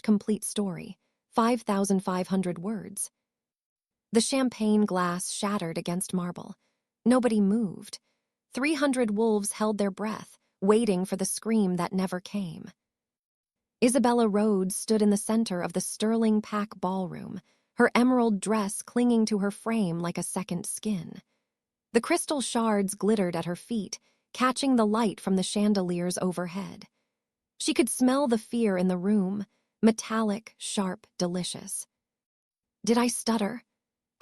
Complete story, 5,500 words. The champagne glass shattered against marble. Nobody moved. 300 wolves held their breath, waiting for the scream that never came. Isabella Rhodes stood in the center of the Sterling Pack ballroom, her emerald dress clinging to her frame like a second skin. The crystal shards glittered at her feet, catching the light from the chandeliers overhead. She could smell the fear in the room, metallic, sharp, delicious. "Did I stutter?"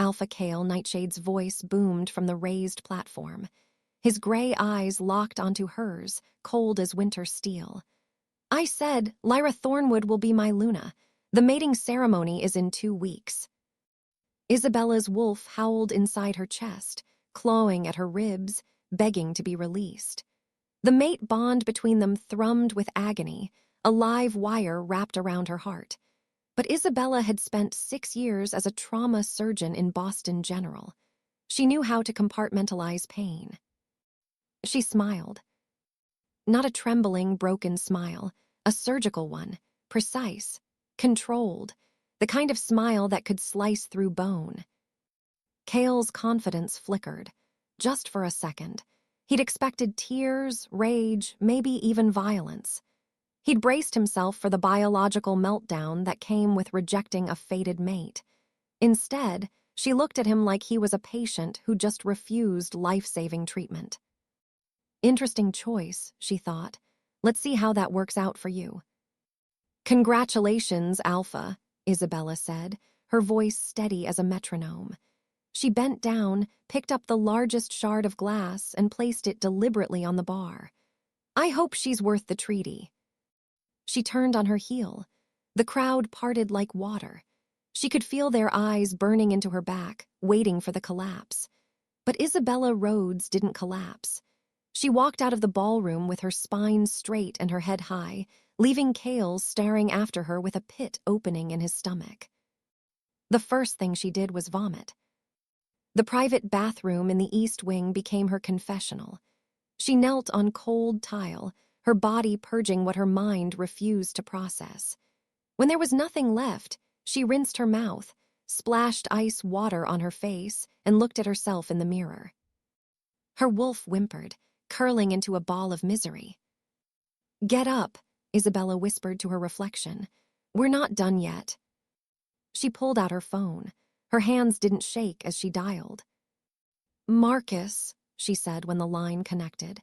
Alpha Kale Nightshade's voice boomed from the raised platform. His gray eyes locked onto hers, cold as winter steel. "I said, Lyra Thornwood will be my Luna. The mating ceremony is in 2 weeks." Isabella's wolf howled inside her chest, clawing at her ribs, begging to be released. The mate bond between them thrummed with agony, a live wire wrapped around her heart. But Isabella had spent 6 years as a trauma surgeon in Boston General. She knew how to compartmentalize pain. She smiled. Not a trembling, broken smile, a surgical one, precise, controlled, the kind of smile that could slice through bone. Kale's confidence flickered, just for a second. He'd expected tears, rage, maybe even violence. He'd braced himself for the biological meltdown that came with rejecting a fated mate. Instead, she looked at him like he was a patient who just refused life-saving treatment. "Interesting choice," she thought. "Let's see how that works out for you." "Congratulations, Alpha," Isabella said, her voice steady as a metronome. She bent down, picked up the largest shard of glass, and placed it deliberately on the bar. "I hope she's worth the treaty." She turned on her heel. The crowd parted like water. She could feel their eyes burning into her back, waiting for the collapse. But Isabella Rhodes didn't collapse. She walked out of the ballroom with her spine straight and her head high, leaving Kale staring after her with a pit opening in his stomach. The first thing she did was vomit. The private bathroom in the East Wing became her confessional. She knelt on cold tile, her body purging what her mind refused to process. When there was nothing left, she rinsed her mouth, splashed ice water on her face, and looked at herself in the mirror. Her wolf whimpered, curling into a ball of misery. "Get up," Isabella whispered to her reflection. "We're not done yet." She pulled out her phone. Her hands didn't shake as she dialed. "Marcus," she said when the line connected.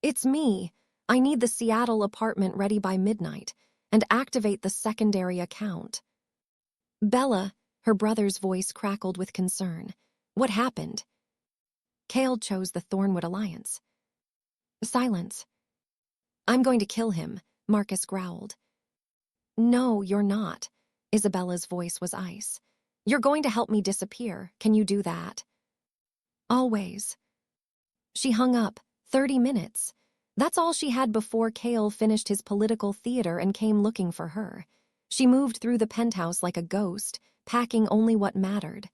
"It's me. I need the Seattle apartment ready by midnight, and activate the secondary account." "Bella," her brother's voice crackled with concern. "What happened?" Kale chose the Thornwood Alliance. Silence. "I'm going to kill him," Marcus growled. "No, you're not." Isabella's voice was ice. "You're going to help me disappear. Can you do that?" "Always." She hung up. 30 minutes. That's all she had before Kale finished his political theater and came looking for her. She moved through the penthouse like a ghost, packing only what mattered.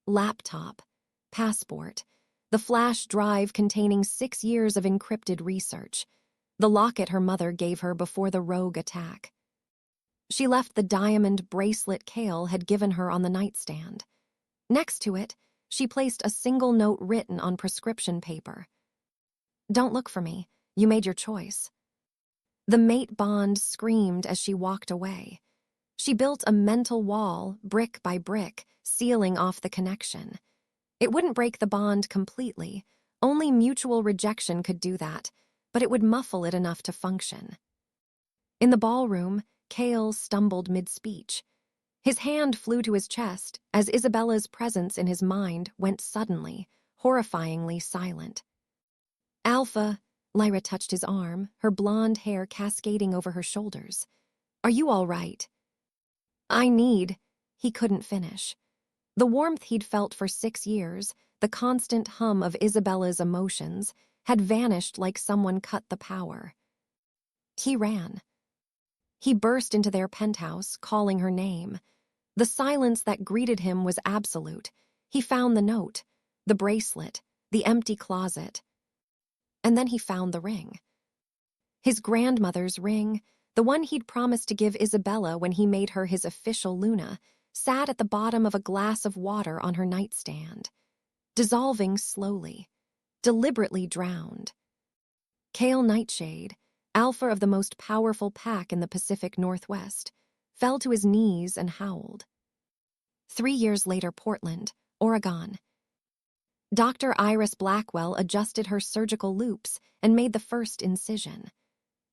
Laptop. Passport. The flash drive containing 6 years of encrypted research. The locket her mother gave her before the rogue attack. She left the diamond bracelet Kale had given her on the nightstand. Next to it, she placed a single note written on prescription paper. "Don't look for me. You made your choice." The mate bond screamed as she walked away. She built a mental wall, brick by brick, sealing off the connection. It wouldn't break the bond completely. Only mutual rejection could do that, but it would muffle it enough to function. In the ballroom, Kale stumbled mid-speech. His hand flew to his chest as Isabella's presence in his mind went suddenly, horrifyingly silent. "Alpha," Lyra touched his arm, her blonde hair cascading over her shoulders. "Are you all right?" "I need—" He couldn't finish. The warmth he'd felt for 6 years, the constant hum of Isabella's emotions, had vanished like someone cut the power. He ran. He burst into their penthouse, calling her name. The silence that greeted him was absolute. He found the note, the bracelet, the empty closet. And then he found the ring. His grandmother's ring, the one he'd promised to give Isabella when he made her his official Luna, sat at the bottom of a glass of water on her nightstand, dissolving slowly, deliberately drowned. Kale Nightshade, alpha of the most powerful pack in the Pacific Northwest, fell to his knees and howled. 3 years later, Portland, Oregon. Dr. Iris Blackwell adjusted her surgical loops and made the first incision.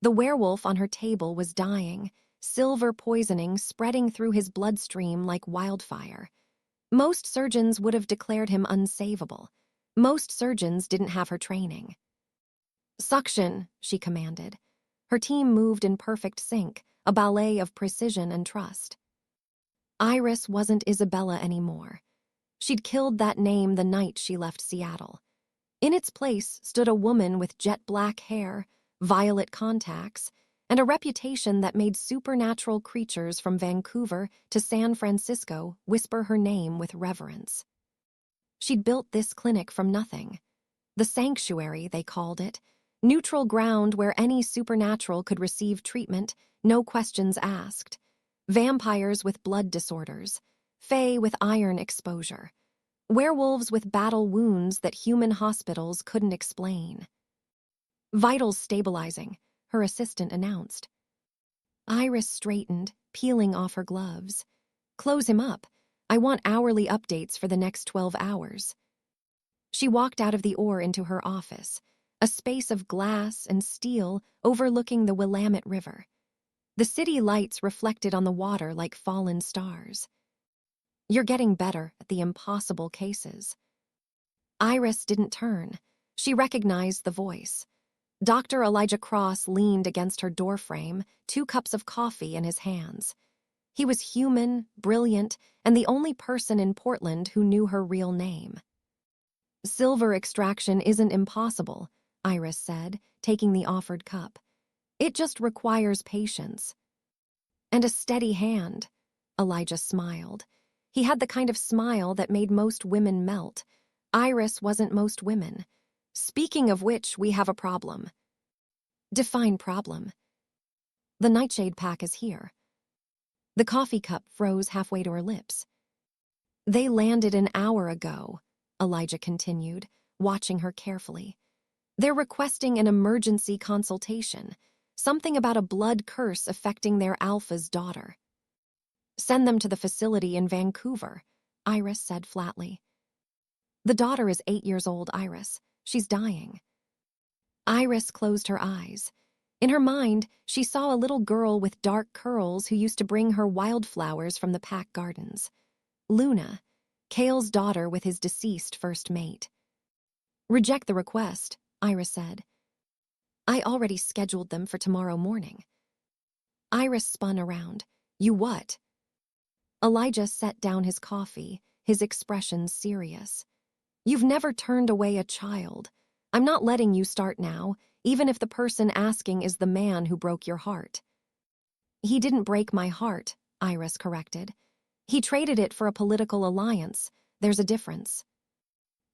The werewolf on her table was dying, silver poisoning spreading through his bloodstream like wildfire. Most surgeons would have declared him unsavable. Most surgeons didn't have her training. "Suction," she commanded. Her team moved in perfect sync, a ballet of precision and trust. Iris wasn't Isabella anymore. She'd killed that name the night she left Seattle. In its place stood a woman with jet-black hair, violet contacts, and a reputation that made supernatural creatures from Vancouver to San Francisco whisper her name with reverence. She'd built this clinic from nothing. The sanctuary, they called it, neutral ground where any supernatural could receive treatment, no questions asked. Vampires with blood disorders, fae with iron exposure, werewolves with battle wounds that human hospitals couldn't explain. "Vitals stabilizing," her assistant announced. Iris straightened, peeling off her gloves. "Close him up. I want hourly updates for the next 12 hours. She walked out of the OR into her office, a space of glass and steel overlooking the Willamette River. The city lights reflected on the water like fallen stars. "You're getting better at the impossible cases." Iris didn't turn. She recognized the voice. Dr. Elijah Cross leaned against her doorframe, 2 cups of coffee in his hands. He was human, brilliant, and the only person in Portland who knew her real name. "Silver extraction isn't impossible," Iris said, taking the offered cup. "It just requires patience." "And a steady hand," Elijah smiled. He had the kind of smile that made most women melt. Iris wasn't most women. "Speaking of which, we have a problem." "Define problem." "The Nightshade pack is here." The coffee cup froze halfway to her lips. "They landed an hour ago," Elijah continued, watching her carefully. "They're requesting an emergency consultation, something about a blood curse affecting their alpha's daughter." "Send them to the facility in Vancouver," Iris said flatly. "The daughter is 8 years old, Iris. She's dying." Iris closed her eyes. In her mind, she saw a little girl with dark curls who used to bring her wildflowers from the Pack Gardens. Luna, Kale's daughter with his deceased first mate. "Reject the request," Iris said. "I already scheduled them for tomorrow morning." Iris spun around. "You what?" Elijah set down his coffee, his expression serious. "You've never turned away a child. I'm not letting you start now, even if the person asking is the man who broke your heart." "He didn't break my heart," Iris corrected. "He traded it for a political alliance. There's a difference."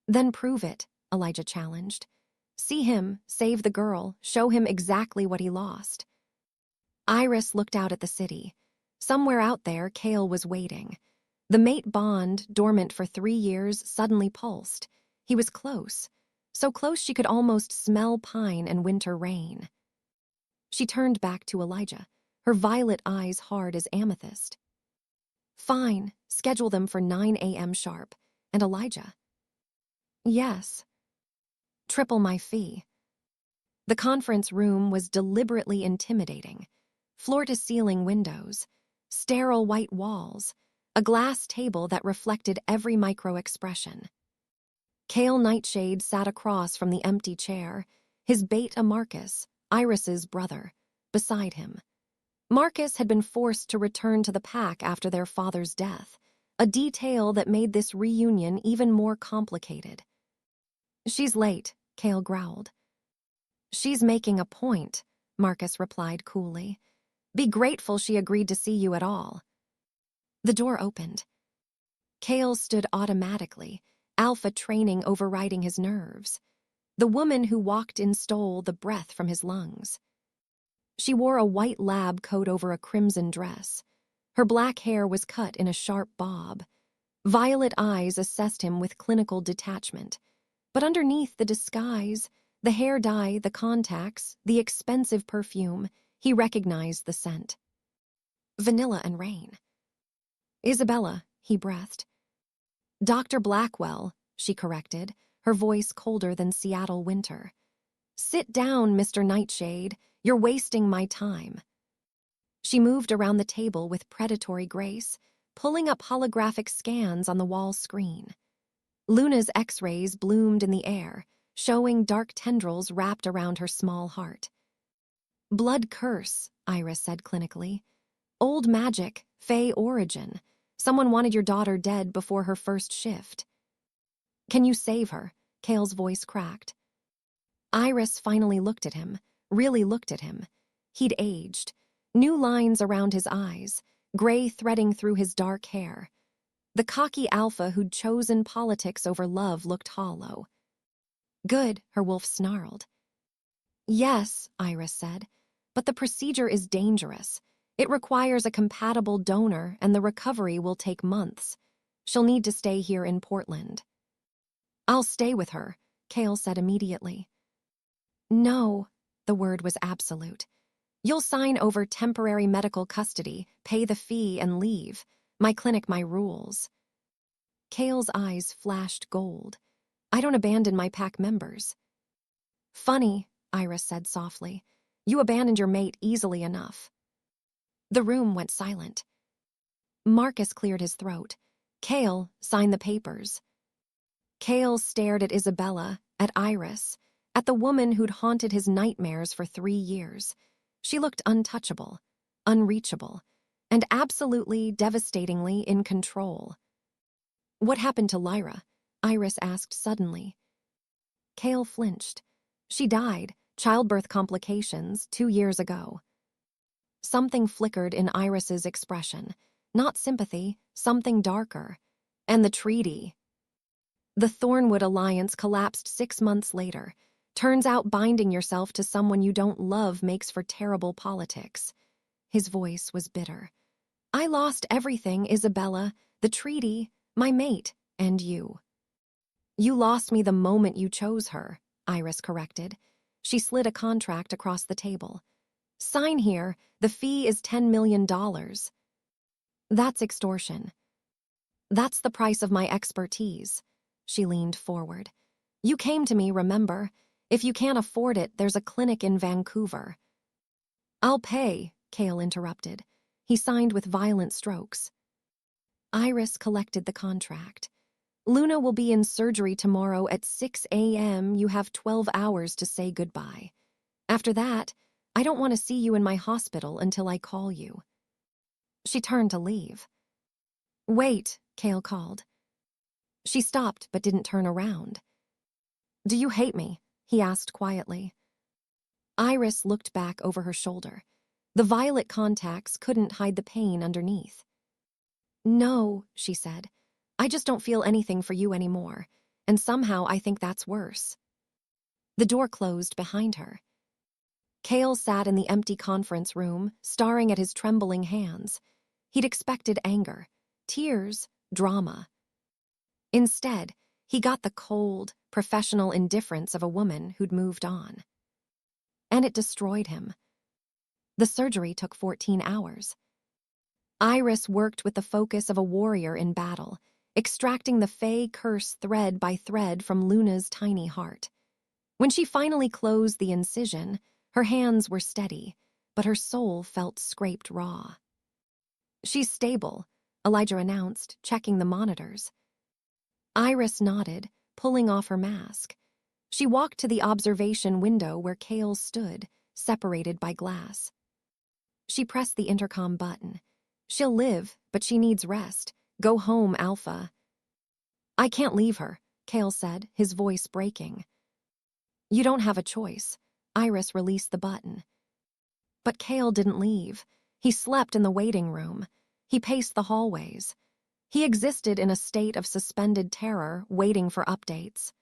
"Then prove it," Elijah challenged. "See him, save the girl, show him exactly what he lost." Iris looked out at the city. Somewhere out there, Kale was waiting. The mate bond, dormant for 3 years, suddenly pulsed. He was close. So close she could almost smell pine and winter rain. She turned back to Elijah, her violet eyes hard as amethyst. "Fine, schedule them for 9 a.m. sharp. And Elijah?" "Yes." "Triple my fee." The conference room was deliberately intimidating. Floor-to-ceiling windows, sterile white walls, a glass table that reflected every micro-expression. Kale Nightshade sat across from the empty chair, his bait a Marcus, Iris's brother, beside him. Marcus had been forced to return to the pack after their father's death, a detail that made this reunion even more complicated. "She's late," Kale growled. "She's making a point," Marcus replied coolly. "Be grateful she agreed to see you at all." The door opened. Kale stood automatically, alpha training overriding his nerves. The woman who walked in stole the breath from his lungs. She wore a white lab coat over a crimson dress. Her black hair was cut in a sharp bob. Violet eyes assessed him with clinical detachment. But underneath the disguise, the hair dye, the contacts, the expensive perfume, he recognized the scent. Vanilla and rain. Isabella, he breathed. Dr. Blackwell, she corrected, her voice colder than Seattle winter. Sit down, Mr. Nightshade. You're wasting my time. She moved around the table with predatory grace, pulling up holographic scans on the wall screen. Luna's X-rays bloomed in the air, showing dark tendrils wrapped around her small heart. Blood curse, Iris said clinically. Old magic, Fey origin. Someone wanted your daughter dead before her first shift. Can you save her? Kale's voice cracked. Iris finally looked at him, really looked at him. He'd aged. New lines around his eyes, gray threading through his dark hair. The cocky alpha who'd chosen politics over love looked hollow. Good, her wolf snarled. Yes, Iris said, but the procedure is dangerous. It requires a compatible donor and the recovery will take months. She'll need to stay here in Portland. I'll stay with her, Kale said immediately. No, the word was absolute. You'll sign over temporary medical custody, pay the fee, and leave. My clinic, my rules. Kale's eyes flashed gold. I don't abandon my pack members. Funny, Iris said softly. You abandoned your mate easily enough. The room went silent. Marcus cleared his throat. Kale, sign the papers. Kale stared at Isabella, at Iris, at the woman who'd haunted his nightmares for 3 years. She looked untouchable, unreachable, and absolutely, devastatingly in control. What happened to Lyra? Iris asked suddenly. Kale flinched. She died, childbirth complications, 2 years ago. Something flickered in Iris's expression. Not sympathy, something darker. And the treaty. The Thornwood Alliance collapsed 6 months later. Turns out binding yourself to someone you don't love makes for terrible politics. His voice was bitter. I lost everything, Isabella, the treaty, my mate, and you. You lost me the moment you chose her, Iris corrected. She slid a contract across the table. Sign here, the fee is $10 million. That's extortion. That's the price of my expertise. She leaned forward. You came to me, remember? If you can't afford it, there's a clinic in Vancouver. I'll pay, Kale interrupted. He signed with violent strokes. Iris collected the contract. Luna will be in surgery tomorrow at 6 a.m. You have 12 hours to say goodbye. After that, I don't want to see you in my hospital until I call you. She turned to leave. Wait, Kale called. She stopped but didn't turn around. Do you hate me? He asked quietly. Iris looked back over her shoulder. The violet contacts couldn't hide the pain underneath. No, she said. I just don't feel anything for you anymore, and somehow I think that's worse. The door closed behind her. Kale sat in the empty conference room, staring at his trembling hands. He'd expected anger, tears, drama. Instead, he got the cold, professional indifference of a woman who'd moved on. And it destroyed him. The surgery took 14 hours. Iris worked with the focus of a warrior in battle, extracting the Fey curse thread by thread from Luna's tiny heart. When she finally closed the incision, her hands were steady, but her soul felt scraped raw. She's stable, Elijah announced, checking the monitors. Iris nodded, pulling off her mask. She walked to the observation window where Kale stood, separated by glass. She pressed the intercom button. She'll live, but she needs rest. Go home, Alpha. I can't leave her, Kale said, his voice breaking. You don't have a choice. Iris released the button. But Kale didn't leave. He slept in the waiting room. He paced the hallways. He existed in a state of suspended terror, waiting for updates.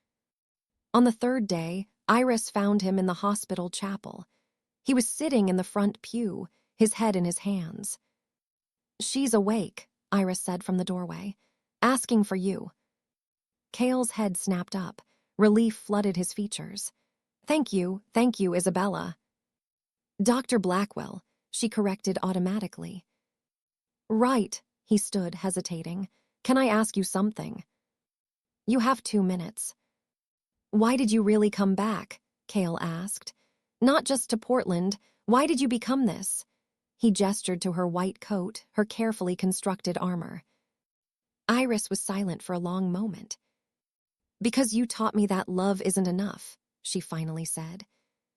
On the 3rd day, Iris found him in the hospital chapel. He was sitting in the front pew, his head in his hands. "She's awake," Iris said from the doorway. "Asking for you." Cale's head snapped up. Relief flooded his features. Thank you, Isabella." "Dr. Blackwell," she corrected automatically. "Right," he stood, hesitating. "Can I ask you something?" "You have 2 minutes." "Why did you really come back?" Cale asked. "Not just to Portland. Why did you become this?" He gestured to her white coat, her carefully constructed armor. Iris was silent for a long moment. "Because you taught me that love isn't enough," she finally said.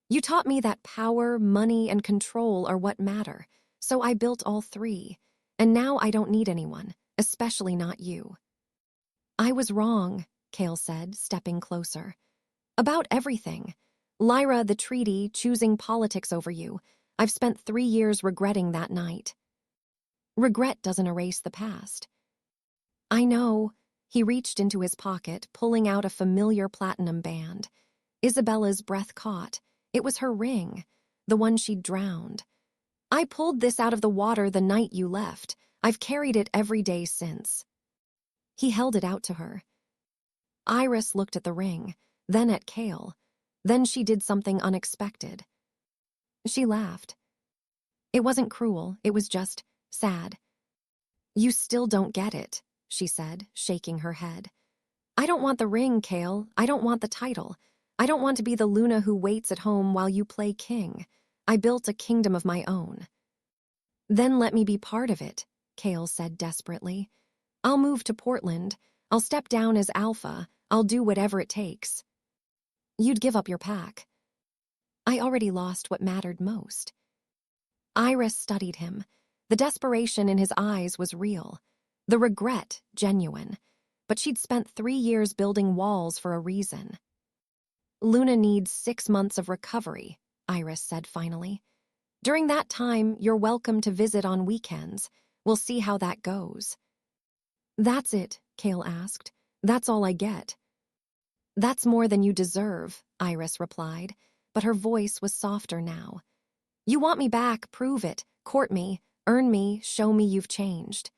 "You taught me that power, money, and control are what matter, so I built all 3. And now I don't need anyone, especially not you." "I was wrong," Cale said, stepping closer. "About everything. Lyra, the treaty, choosing politics over you. I've spent 3 years regretting that night." "Regret doesn't erase the past." "I know." He reached into his pocket, pulling out a familiar platinum band. Isabella's breath caught. It was her ring, the one she'd drowned. "I pulled this out of the water the night you left. I've carried it every day since." He held it out to her. Iris looked at the ring, then at Cale. Then she did something unexpected. She laughed. It wasn't cruel, it was just sad. "You still don't get it," she said, shaking her head. "I don't want the ring, Cale. I don't want the title. I don't want to be the Luna who waits at home while you play king. I built a kingdom of my own." "Then let me be part of it," Cale said desperately. "I'll move to Portland. I'll step down as alpha. I'll do whatever it takes." "You'd give up your pack." "I already lost what mattered most." Iris studied him. The desperation in his eyes was real. The regret, genuine. But she'd spent 3 years building walls for a reason. "Luna needs 6 months of recovery," Iris said finally. "During that time, you're welcome to visit on weekends. We'll see how that goes." "That's it?" Cale asked. "That's all I get?" "That's more than you deserve," Iris replied, but her voice was softer now. "You want me back, prove it. Court me, earn me, show me you've changed."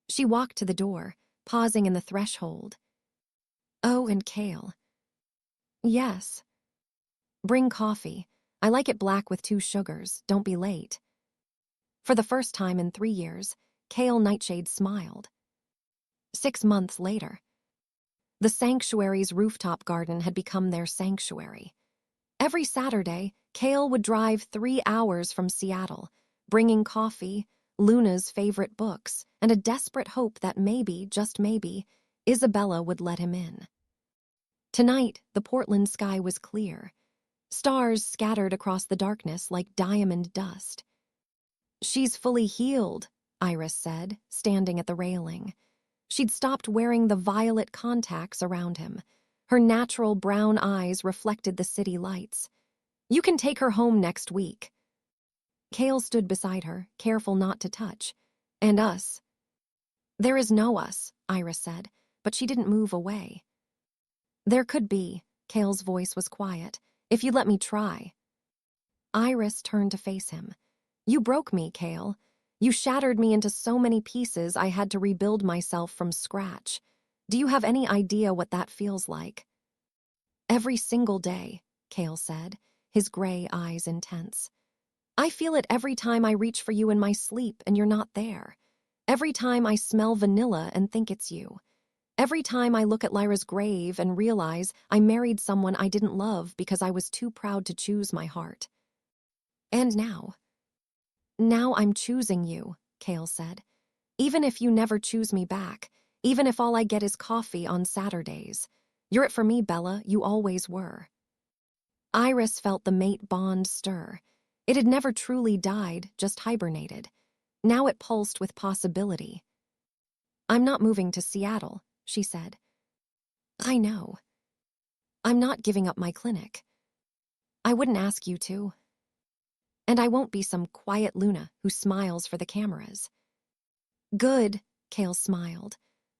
She walked to the door, pausing in the threshold. "Oh, and Cale." "Yes." "Bring coffee. I like it black with 2 sugars. Don't be late." For the first time in 3 years, Cale Nightshade smiled. 6 months later. The sanctuary's rooftop garden had become their sanctuary. Every Saturday, Cale would drive 3 hours from Seattle, bringing coffee, Luna's favorite books, and a desperate hope that maybe, just maybe, Isabella would let him in. Tonight, the Portland sky was clear. Stars scattered across the darkness like diamond dust. "She's fully healed," Iris said, standing at the railing. She'd stopped wearing the violet contacts around him. Her natural brown eyes reflected the city lights. "You can take her home next week." Cale stood beside her, careful not to touch. "And us." "There is no us," Iris said, but she didn't move away. "There could be," Cale's voice was quiet, "if you'd let me try." Iris turned to face him. "You broke me, Cale. You shattered me into so many pieces I had to rebuild myself from scratch. Do you have any idea what that feels like?" "Every single day," Cale said, his gray eyes intense. "I feel it every time I reach for you in my sleep and you're not there. Every time I smell vanilla and think it's you. Every time I look at Lyra's grave and realize I married someone I didn't love because I was too proud to choose my heart. And now. Now I'm choosing you," Cale said. "Even if you never choose me back, even if all I get is coffee on Saturdays. You're it for me, Bella, you always were." Iris felt the mate bond stir. It had never truly died, just hibernated. Now it pulsed with possibility. "I'm not moving to Seattle," she said. "I know. I'm not giving up my clinic. I wouldn't ask you to. And I won't be some quiet Luna who smiles for the cameras." "Good," Cale smiled.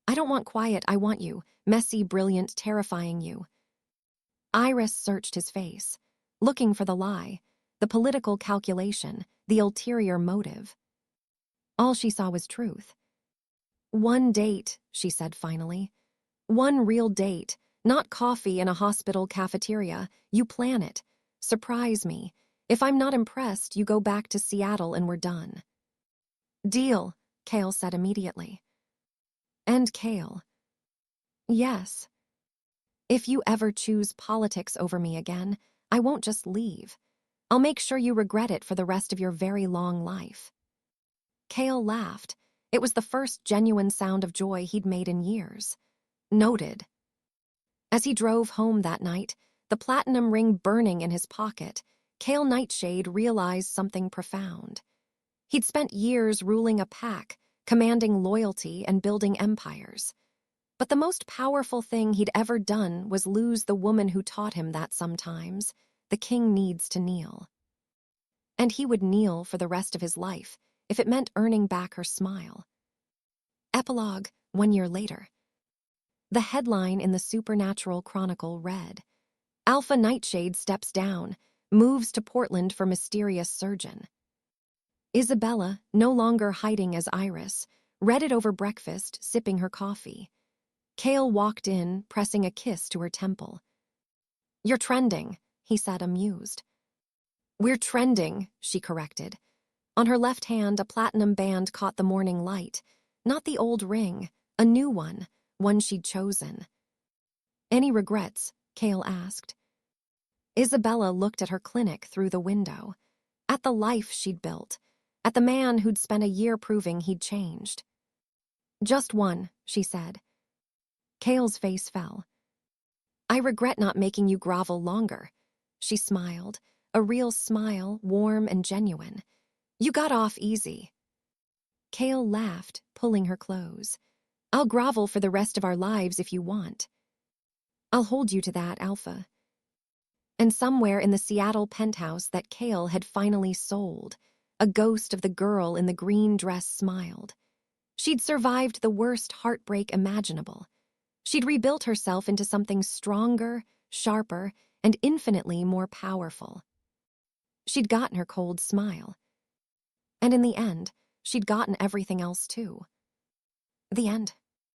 "I don't want quiet, I want you. Messy, brilliant, terrifying you." Iris searched his face, looking for the lie. the political calculation, the ulterior motive. All she saw was truth. "One date," she said finally. "One real date, not coffee in a hospital cafeteria. You plan it. Surprise me. If I'm not impressed, you go back to Seattle and we're done." "Deal," Cale said immediately. And Cale. "Yes. If you ever choose politics over me again, I won't just leave. I'll make sure you regret it for the rest of your very long life." Cale laughed. It was the first genuine sound of joy he'd made in years. Noted. As he drove home that night, the platinum ring burning in his pocket, Cale Nightshade realized something profound. He'd spent years ruling a pack, commanding loyalty and building empires. But the most powerful thing he'd ever done was lose the woman who taught him that sometimes the king needs to kneel. And he would kneel for the rest of his life if it meant earning back her smile. Epilogue, 1 year later. The headline in the Supernatural Chronicle read, "Alpha Nightshade steps down, moves to Portland for mysterious surgeon." Isabella, no longer hiding as Iris, read it over breakfast, sipping her coffee. Cale walked in, pressing a kiss to her temple. "You're trending," he said, amused. "We're trending," she corrected. On her left hand, a platinum band caught the morning light. Not the old ring, a new one she'd chosen. "Any regrets?" Cale asked. Isabella looked at her clinic through the window, at the life she'd built, at the man who'd spent a year proving he'd changed. "Just one," she said. Cale's face fell. "I regret not making you grovel longer." She smiled, a real smile, warm and genuine. "You got off easy." Cale laughed, pulling her close. "I'll grovel for the rest of our lives if you want." "I'll hold you to that, Alpha." And somewhere in the Seattle penthouse that Cale had finally sold, a ghost of the girl in the green dress smiled. She'd survived the worst heartbreak imaginable. She'd rebuilt herself into something stronger, sharper, and infinitely more powerful. She'd gotten her cold smile. And in the end, she'd gotten everything else too. The end.